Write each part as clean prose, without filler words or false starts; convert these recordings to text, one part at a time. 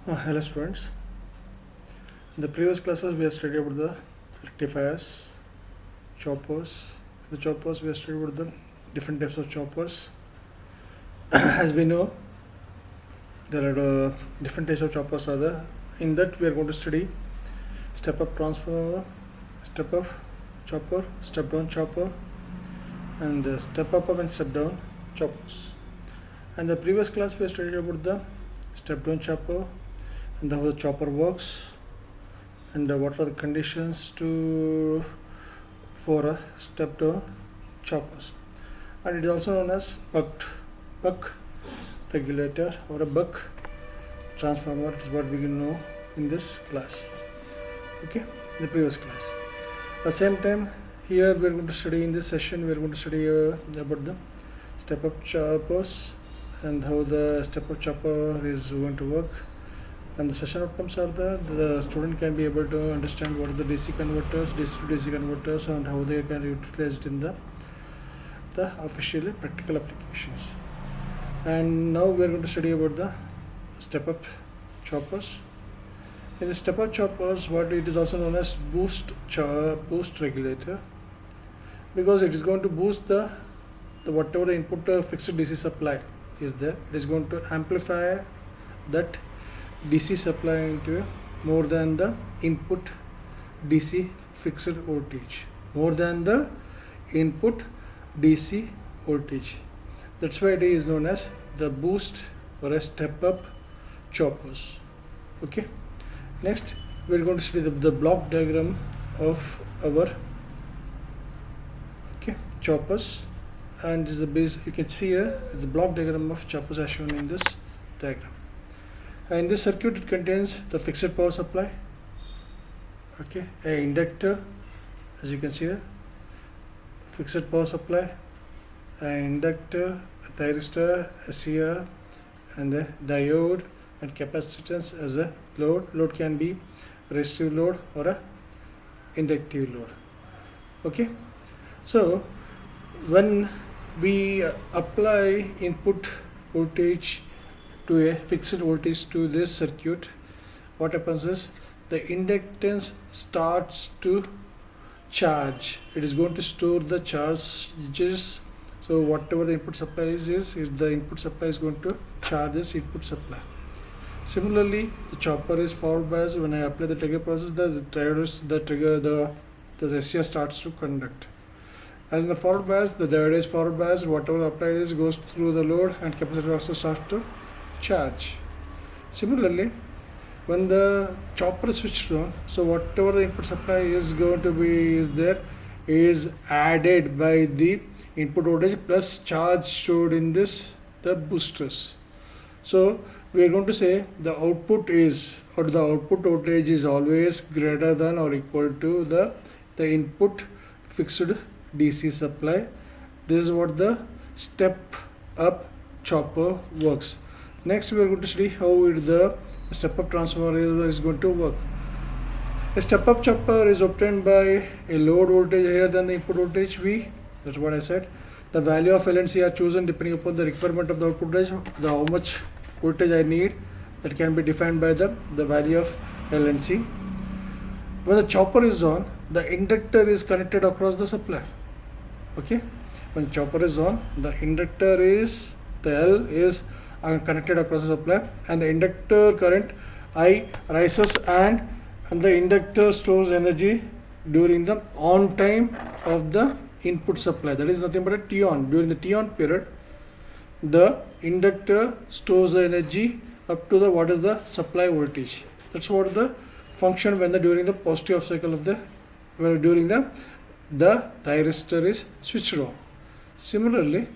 Hello students. In the previous classes we have studied about the rectifiers, choppers. The choppers we have studied about the different types of choppers. As we know, there are different types of choppers are there. In that we are going to study step up transformer, step up chopper, step down chopper, and step up and step down choppers. And the previous class we have studied about the step down chopper and how the chopper works and what are the conditions for a step down choppers, and it is also known as buck regulator or a buck transformer. It is what we can know in this class, okay, in the previous class. At the same time, here we are going to study in this session, we are going to study about the step up choppers and how the step up chopper is going to work. And the session outcomes are the student can be able to understand what is the DC converters, DC to DC converters, and how they can be utilized in the officially practical applications. And now we are going to study about the step up choppers. In the step up choppers, what it is also known as boost regulator, because it is going to boost the whatever the input fixed DC supply is there, it is going to amplify that DC supply into more than the input DC fixed voltage, more than the input DC voltage. That's why it is known as the boost or a step up choppers. Okay. Next, we are going to study the block diagram of our choppers, and is the base. You can see here is the block diagram of choppers as shown in this diagram. In this circuit, it contains the fixed power supply, okay, a inductor, as you can see here, fixed power supply, an inductor, a thyristor, a CR, and the diode and capacitance as a load. Load can be resistive load or a inductive load. Okay, so when we apply input voltage to a fixed voltage to this circuit, what happens is the inductance starts to charge. It is going to store the charges. So whatever the input supply is the input supply is going to charge this input supply. Similarly, the chopper is forward biased. When I apply the trigger process, the SCR starts to conduct. As in the forward bias, the diode is forward biased. Whatever the applied is goes through the load, and capacitor also starts to charge. Similarly, when the chopper is switched on, so whatever the input supply is going to be is added by the input voltage plus charge stored in the boosters. So we are going to say the output voltage is always greater than or equal to the input fixed DC supply. This is what the step up chopper works. Next, we are going to study how the step up transformer is going to work. A step up chopper is obtained by a load voltage higher than the input voltage V. That's what I said. The value of L and C are chosen depending upon the requirement of the output voltage, how much voltage I need, that can be defined by the value of L and C. When the chopper is on, the inductor is connected across the supply. Okay, when chopper is on, the inductor is L is connected across the supply, and the inductor current I rises, and the inductor stores energy during the on time of the input supply. That is nothing but a T on. During the T on period, the inductor stores the energy up to what is the supply voltage. That's what the function when during the positive cycle of during the thyristor is switched on. Similarly,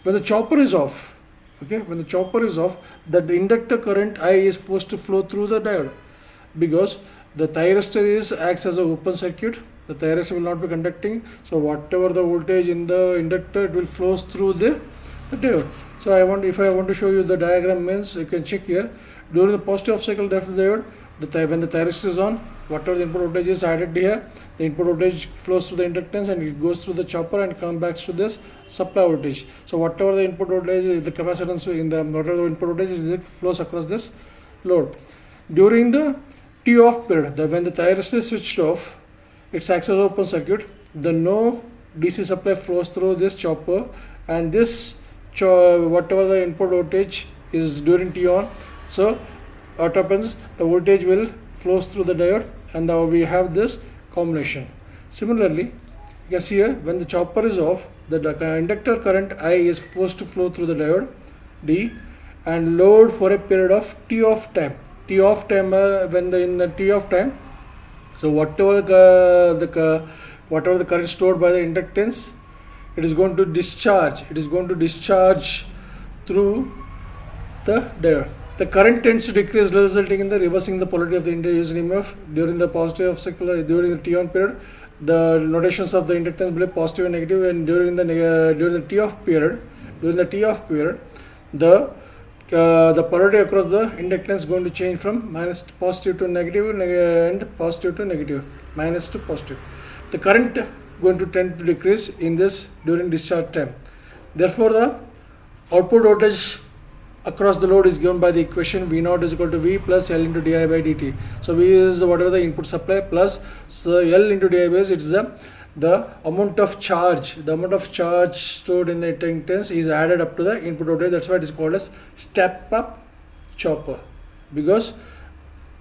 when the chopper is off, okay, when the chopper is off, the inductor current I is supposed to flow through the diode, because the thyristor acts as an open circuit. The thyristor will not be conducting, so whatever the voltage in the inductor, it will flow through the diode. So if I want to show you the diagram, means you can check here. During the positive cycle diode, when the thyristor is on, whatever the input voltage is added here, the input voltage flows through the inductance and it goes through the chopper and comes back to this supply voltage. So whatever the input voltage is, the capacitance in the whatever the input voltage is, it flows across this load. During the T off period, when the thyristor is switched off, it acts as open circuit. The no DC supply flows through this chopper, and this whatever the input voltage is during T on, so what happens, the voltage will flows through the diode, and now we have this combination. Similarly, you can see here when the chopper is off, the inductor current I is forced to flow through the diode D and load for a period of T off time. T off time, in the T off time, so whatever the current stored by the inductance, it is going to discharge. It is going to discharge through the diode. The current tends to decrease, resulting in the reversing the polarity of the inducing EMF during the positive cycle. During the T on period, the notations of the inductance will be positive and negative, and during the T off period, the polarity across the inductance is going to change from minus positive to negative and positive to negative, minus to positive. The current going to tend to decrease in this during discharge time. Therefore, the output voltage across the load is given by the equation V naught is equal to V plus L into di by dt. So V is whatever the input supply plus L into di by it's the amount of charge. The amount of charge stored in the inductance is added up to the input voltage. That's why it is called as step up chopper, because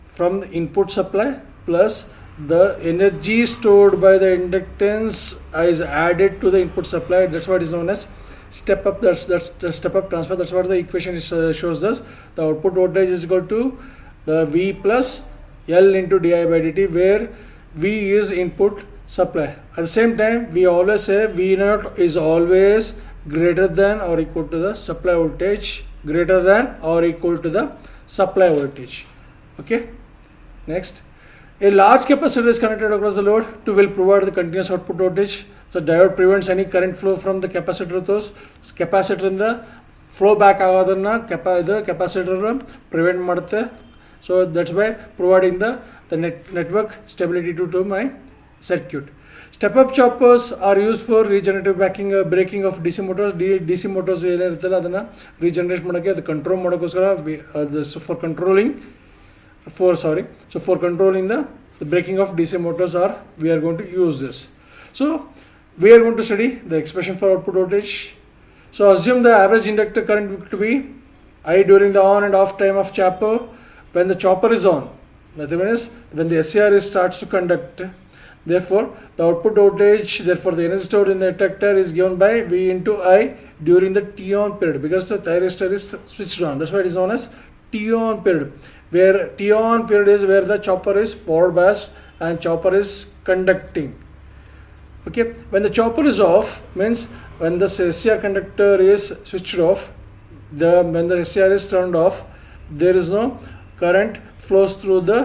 from the input supply plus the energy stored by the inductance is added to the input supply. That's why it is known as step up. That's the step up transfer. That's what the equation is, shows us. The output voltage is equal to the V plus L into di by dt, where V is input supply. At the same time, we always say V naught is always greater than or equal to the supply voltage, greater than or equal to the supply voltage. Okay. Next, a large capacitor is connected across the load to will provide the continuous output voltage. So diode prevents any current flow from the capacitor. Those capacitor in the flow back agadana capacitor prevent ಮಾಡುತ್ತೆ. So that's why providing the network stability to my circuit. Step up choppers are used for regenerative braking of DC motors. DC motors ಏನಿರುತ್ತಲ್ಲ ಅದನ್ನ regenerate ಮಾಡೋಕ್ಕೆ, ಅದು control ಮಾಡೋಕ್ಕೋಸ್ಕರ for controlling the braking of DC motors we are going to use this. So we are going to study the expression for output voltage. So assume the average inductor current to be I during the on and off time of chopper. When the chopper is on, that means when the SCR starts to conduct. Therefore, the output voltage, therefore the energy stored in the inductor is given by V into I during the T on period, because the thyristor is switched on. That's why it is known as T on period, where T on period is where the chopper is forward biased and chopper is conducting. Okay, when the chopper is off means when the SCR conductor is switched off, when the SCR is turned off, there is no current flows through the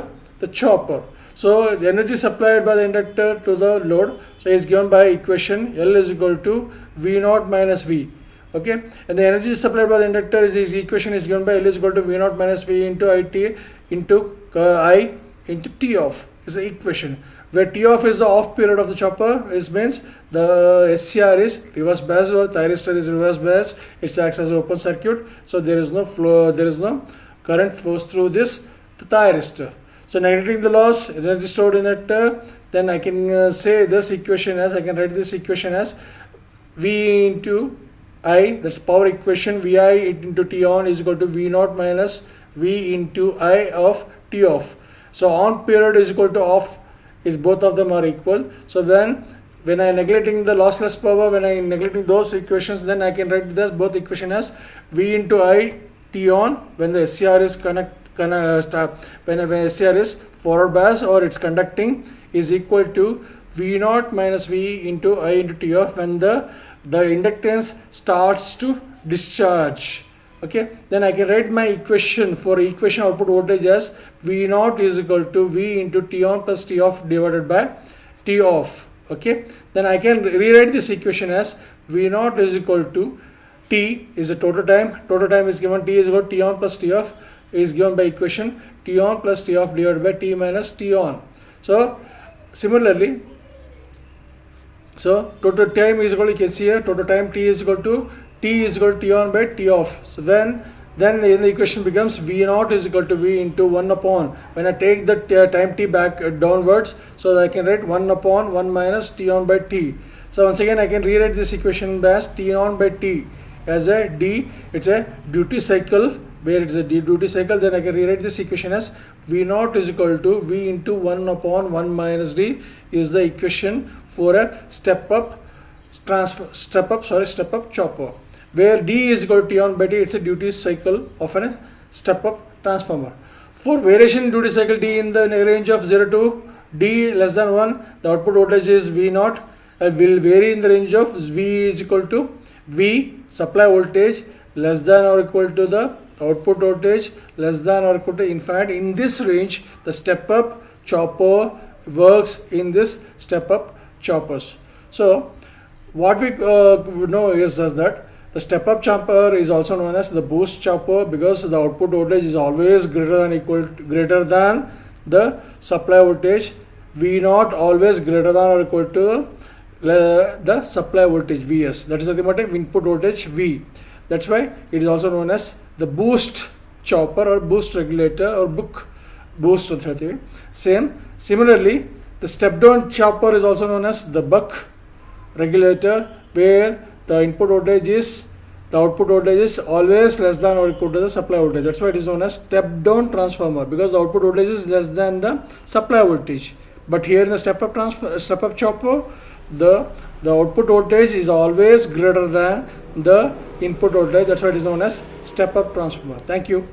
chopper. So the energy supplied by the inductor to the load, so is given by equation L is equal to V naught minus V. Okay, and the energy supplied by the inductor is equation is given by L is equal to V naught minus V into IT into I into T off is the equation, where T off is the off period of the chopper. It means the SCR is reverse biased or thyristor is reverse biased. It acts as an open circuit, so there is no flow, there is no current flows through this thyristor. So neglecting the loss, energy stored in it, then I can say this equation as, I can write this equation as V into I, that's power equation, Vi into T on is equal to V naught minus V into I of T off. So on period is equal to off, is both of them are equal. So then when I neglecting the lossless power, when I neglecting those equations, then I can write this both equation as V into I T on when the SCR is when SCR is forward bias or it's conducting is equal to V naught minus V into I into T off when the inductance starts to discharge. Okay, then I can write my equation for equation output voltage as V naught is equal to V into T on plus T off divided by T off. Okay, then I can rewrite this equation as V naught is equal to T is the total time. Total time is given, T is equal to T on plus T off is given by equation T on plus T off divided by T minus T on. So similarly, so total time is equal, you can see here total time T is equal to T on by T off. So then then the equation becomes V naught is equal to V into 1 upon, when I take the time t back downwards, so that I can write 1 upon 1 minus T on by T. So once again I can rewrite this equation as T on by T as a D, it's a duty cycle, where it's a duty cycle, then I can rewrite this equation as V naught is equal to V into 1 upon 1 minus D is the equation for a step up chopper, where D is equal to T on by T, it's a duty cycle of a step up transformer. For variation in duty cycle D in the range of 0 to D less than 1, the output voltage is V naught and will vary in the range of V is equal to V supply voltage less than or equal to the output voltage less than or equal to infinite. In this range, the step up chopper works in this step up choppers. So what we know is that the step up chopper is also known as the boost chopper, because the output voltage is always greater than the supply voltage. V naught always greater than or equal to the supply voltage Vs, that is nothing but input voltage V. That's why it is also known as the boost chopper or boost regulator or boost. Similarly, the step down chopper is also known as the buck regulator, where the input voltage is, the output voltage is always less than or equal to the supply voltage. That's why it is known as step down transformer, because the output voltage is less than the supply voltage. But here in the step up chopper, the output voltage is always greater than the input voltage. That's why it is known as step up transformer. Thank you.